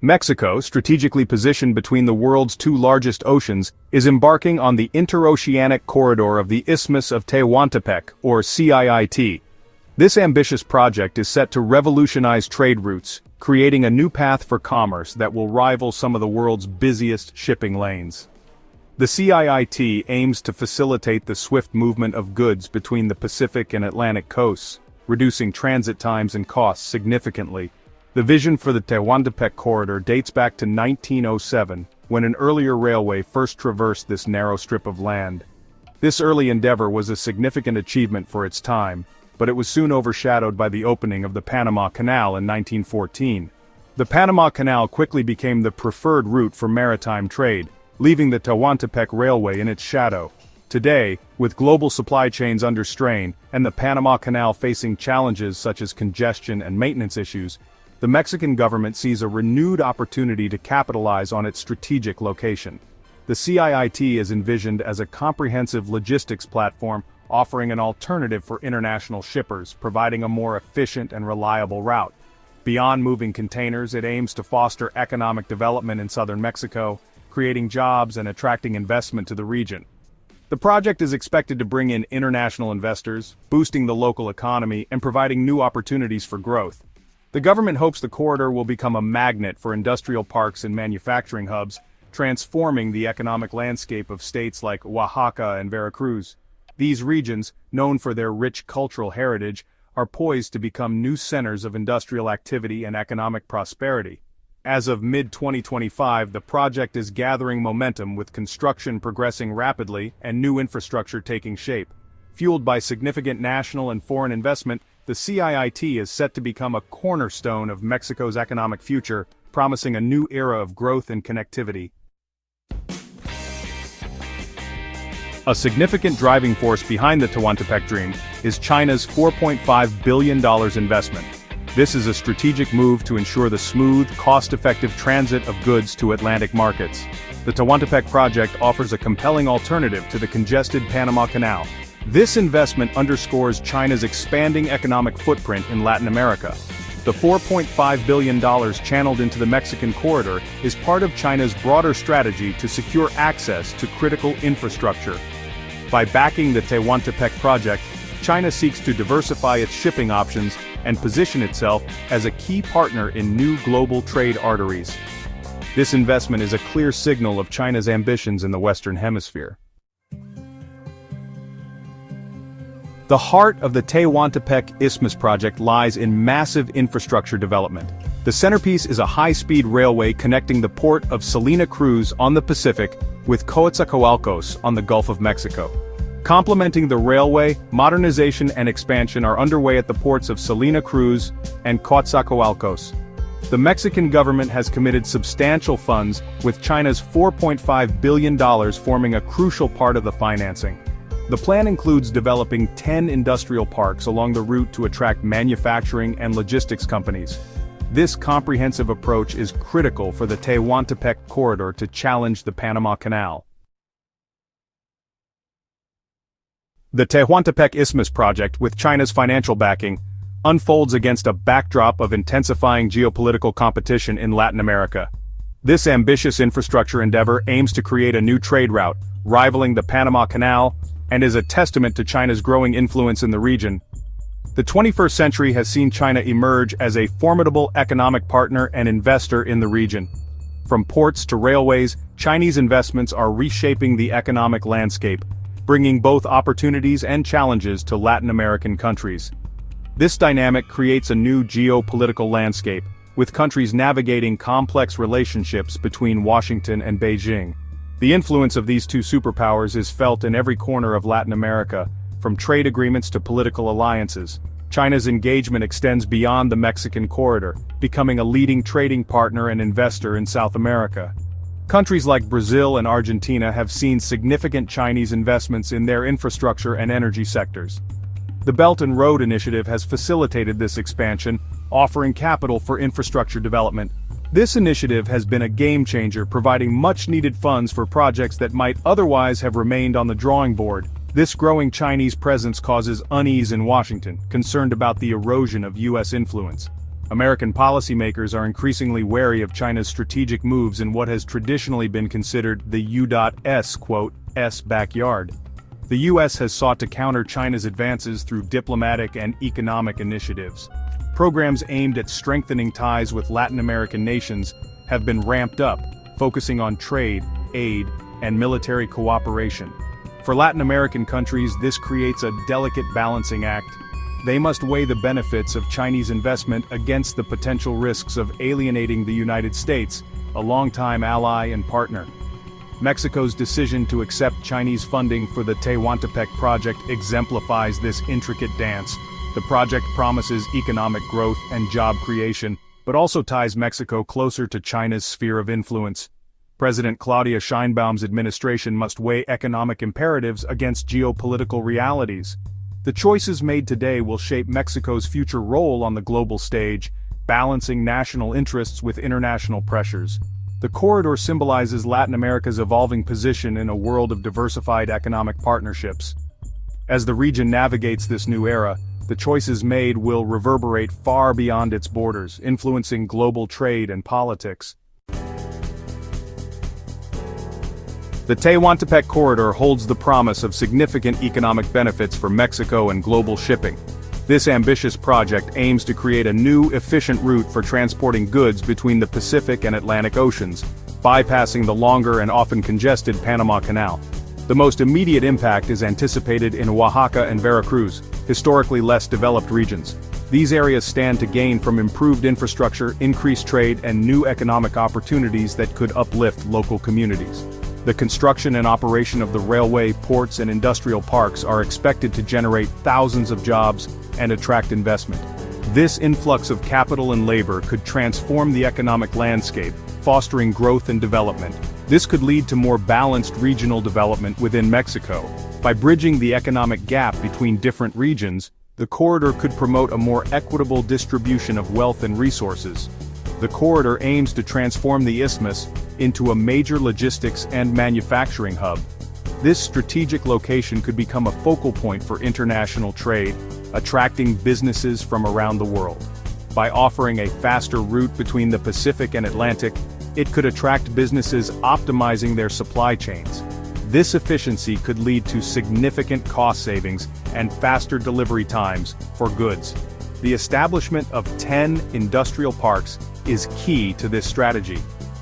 Mexico, strategically positioned between the world's two largest oceans, is embarking on the interoceanic corridor of the Isthmus of Tehuantepec, or CIIT. This ambitious project is set to revolutionize trade routes, creating a new path for commerce that will rival some of the world's busiest shipping lanes. The CIIT aims to facilitate the swift movement of goods between the Pacific and Atlantic coasts, reducing transit times and costs significantly. The vision for the Tehuantepec corridor dates back to 1907, when an earlier railway first traversed this narrow strip of land. This early endeavor was a significant achievement for its time, but it was soon overshadowed by the opening of the Panama Canal in 1914. The Panama Canal quickly became the preferred route for maritime trade, leaving the Tehuantepec Railway in its shadow. Today, with global supply chains under strain and the Panama Canal facing challenges such as congestion and maintenance issues, the Mexican government sees a renewed opportunity to capitalize on its strategic location. The CIIT is envisioned as a comprehensive logistics platform offering an alternative for international shippers, providing a more efficient and reliable route. Beyond moving containers, it aims to foster economic development in southern Mexico, creating jobs and attracting investment to the region. The project is expected to bring in international investors, boosting the local economy and providing new opportunities for growth. The government hopes the corridor will become a magnet for industrial parks and manufacturing hubs, transforming the economic landscape of states like Oaxaca and Veracruz. These regions, known for their rich cultural heritage, are poised to become new centers of industrial activity and economic prosperity. As of mid-2025, the project is gathering momentum with construction progressing rapidly and new infrastructure taking shape. Fueled by significant national and foreign investment, the CIIT is set to become a cornerstone of Mexico's economic future, promising a new era of growth and connectivity. A significant driving force behind the Tehuantepec dream is China's $4.5 billion investment. This is a strategic move to ensure the smooth, cost-effective transit of goods to Atlantic markets. The Tehuantepec project offers a compelling alternative to the congested Panama Canal. This investment underscores China's expanding economic footprint in Latin America. The $4.5 billion channeled into the Mexican corridor is part of China's broader strategy to secure access to critical infrastructure. By backing the Tehuantepec project, China seeks to diversify its shipping options and position itself as a key partner in new global trade arteries. This investment is a clear signal of China's ambitions in the Western Hemisphere. The heart of the Tehuantepec Isthmus project lies in massive infrastructure development. The centerpiece is a high-speed railway connecting the port of Salina Cruz on the Pacific with Coatzacoalcos on the Gulf of Mexico. Complementing the railway, modernization and expansion are underway at the ports of Salina Cruz and Coatzacoalcos. The Mexican government has committed substantial funds, with China's $4.5 billion forming a crucial part of the financing. The plan includes developing 10 industrial parks along the route to attract manufacturing and logistics companies. This comprehensive approach is critical for the Tehuantepec corridor to challenge the Panama Canal. The Tehuantepec Isthmus project, with China's financial backing, unfolds against a backdrop of intensifying geopolitical competition in Latin America. This ambitious infrastructure endeavor aims to create a new trade route, rivaling the Panama Canal, and is a testament to China's growing influence in the region. The 21st century has seen China emerge as a formidable economic partner and investor in the region. From ports to railways, Chinese investments are reshaping the economic landscape, bringing both opportunities and challenges to Latin American countries. This dynamic creates a new geopolitical landscape, with countries navigating complex relationships between Washington and Beijing. The influence of these two superpowers is felt in every corner of Latin America, from trade agreements to political alliances. China's engagement extends beyond the Mexican corridor, becoming a leading trading partner and investor in South America. Countries like Brazil and Argentina have seen significant Chinese investments in their infrastructure and energy sectors. The Belt and Road Initiative has facilitated this expansion, offering capital for infrastructure development. This initiative has been a game-changer, providing much-needed funds for projects that might otherwise have remained on the drawing board. This growing Chinese presence causes unease in Washington, concerned about the erosion of U.S. influence. American policymakers are increasingly wary of China's strategic moves in what has traditionally been considered the U.S. backyard. The U.S. has sought to counter China's advances through diplomatic and economic initiatives. Programs aimed at strengthening ties with Latin American nations have been ramped up, focusing on trade, aid, and military cooperation. For Latin American countries, this creates a delicate balancing act. They must weigh the benefits of Chinese investment against the potential risks of alienating the United States, a longtime ally and partner. Mexico's decision to accept Chinese funding for the Tehuantepec project exemplifies this intricate dance. The project promises economic growth and job creation, but also ties Mexico closer to China's sphere of influence. President Claudia Sheinbaum's administration must weigh economic imperatives against geopolitical realities. The choices made today will shape Mexico's future role on the global stage, balancing national interests with international pressures. The corridor symbolizes Latin America's evolving position in a world of diversified economic partnerships. As the region navigates this new era, the choices made will reverberate far beyond its borders, influencing global trade and politics. The Tehuantepec corridor holds the promise of significant economic benefits for Mexico and global shipping. This ambitious project aims to create a new, efficient route for transporting goods between the Pacific and Atlantic Oceans, bypassing the longer and often congested Panama Canal. The most immediate impact is anticipated in Oaxaca and Veracruz, historically less developed regions. These areas stand to gain from improved infrastructure, increased trade, and new economic opportunities that could uplift local communities. The construction and operation of the railway, ports, and industrial parks are expected to generate thousands of jobs and attract investment. This influx of capital and labor could transform the economic landscape, fostering growth and development. This could lead to more balanced regional development within Mexico. By bridging the economic gap between different regions, the corridor could promote a more equitable distribution of wealth and resources. The corridor aims to transform the isthmus into a major logistics and manufacturing hub. This strategic location could become a focal point for international trade, attracting businesses from around the world. By offering a faster route between the Pacific and Atlantic, it could attract businesses optimizing their supply chains. This efficiency could lead to significant cost savings and faster delivery times for goods. The establishment of 10 industrial parks is key to this strategy.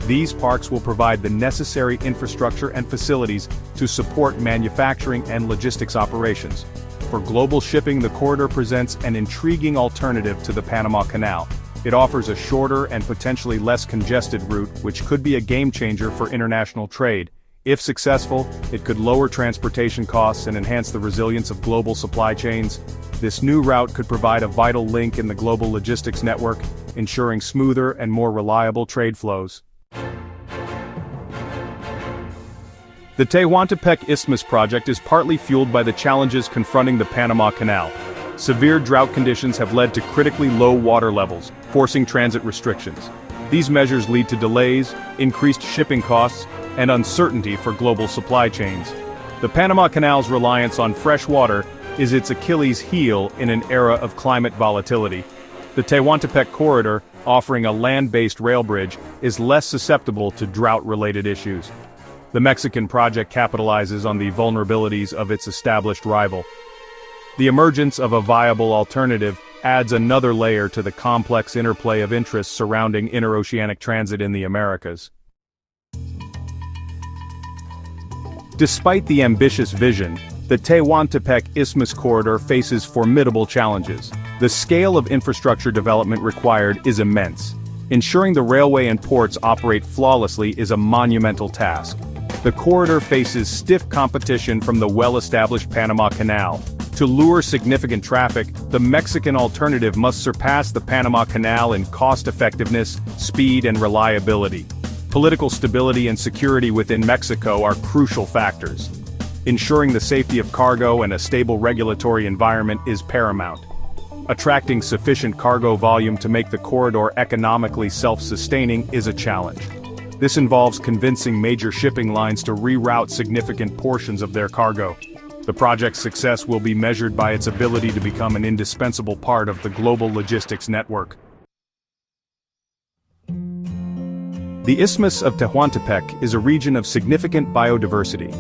These parks will provide the necessary infrastructure and facilities to support manufacturing and logistics operations. For global shipping, the corridor presents an intriguing alternative to the Panama Canal. It offers a shorter and potentially less congested route, which could be a game-changer for international trade. If successful, it could lower transportation costs and enhance the resilience of global supply chains. This new route could provide a vital link in the global logistics network, ensuring smoother and more reliable trade flows. The Tehuantepec Isthmus project is partly fueled by the challenges confronting the Panama Canal. Severe drought conditions have led to critically low water levels, forcing transit restrictions. These measures lead to delays, increased shipping costs, and uncertainty for global supply chains. The Panama Canal's reliance on fresh water is its Achilles heel in an era of climate volatility. The Tehuantepec corridor, offering a land-based rail bridge, is less susceptible to drought-related issues. The Mexican project capitalizes on the vulnerabilities of its established rival. The emergence of a viable alternative adds another layer to the complex interplay of interests surrounding interoceanic transit in the Americas. Despite the ambitious vision, the Tehuantepec Isthmus corridor faces formidable challenges. The scale of infrastructure development required is immense. Ensuring the railway and ports operate flawlessly is a monumental task. The corridor faces stiff competition from the well-established Panama Canal. To lure significant traffic, the Mexican alternative must surpass the Panama Canal in cost-effectiveness, speed, and reliability. Political stability and security within Mexico are crucial factors. Ensuring the safety of cargo and a stable regulatory environment is paramount. Attracting sufficient cargo volume to make the corridor economically self-sustaining is a challenge. This involves convincing major shipping lines to reroute significant portions of their cargo. The project's success will be measured by its ability to become an indispensable part of the global logistics network. The Isthmus of Tehuantepec is a region of significant biodiversity.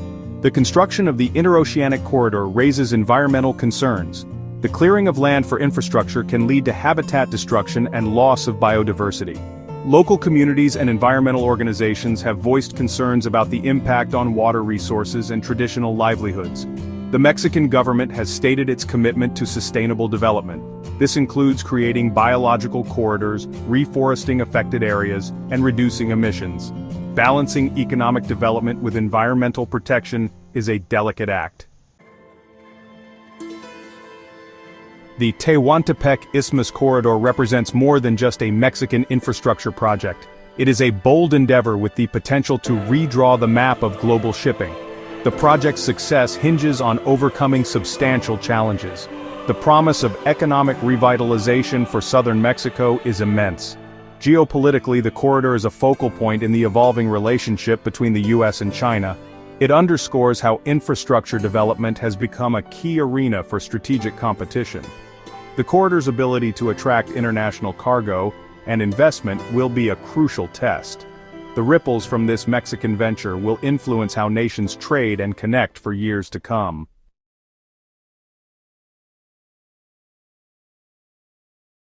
The construction of the interoceanic corridor raises environmental concerns. The clearing of land for infrastructure can lead to habitat destruction and loss of biodiversity. Local communities and environmental organizations have voiced concerns about the impact on water resources and traditional livelihoods. The Mexican government has stated its commitment to sustainable development. This includes creating biological corridors, reforesting affected areas, and reducing emissions. Balancing economic development with environmental protection is a delicate act. The Tehuantepec Isthmus Corridor represents more than just a Mexican infrastructure project. It is a bold endeavor with the potential to redraw the map of global shipping. The project's success hinges on overcoming substantial challenges. The promise of economic revitalization for southern Mexico is immense. Geopolitically, the corridor is a focal point in the evolving relationship between the U.S. and China. It underscores how infrastructure development has become a key arena for strategic competition. The corridor's ability to attract international cargo and investment will be a crucial test. The ripples from this Mexican venture will influence how nations trade and connect for years to come.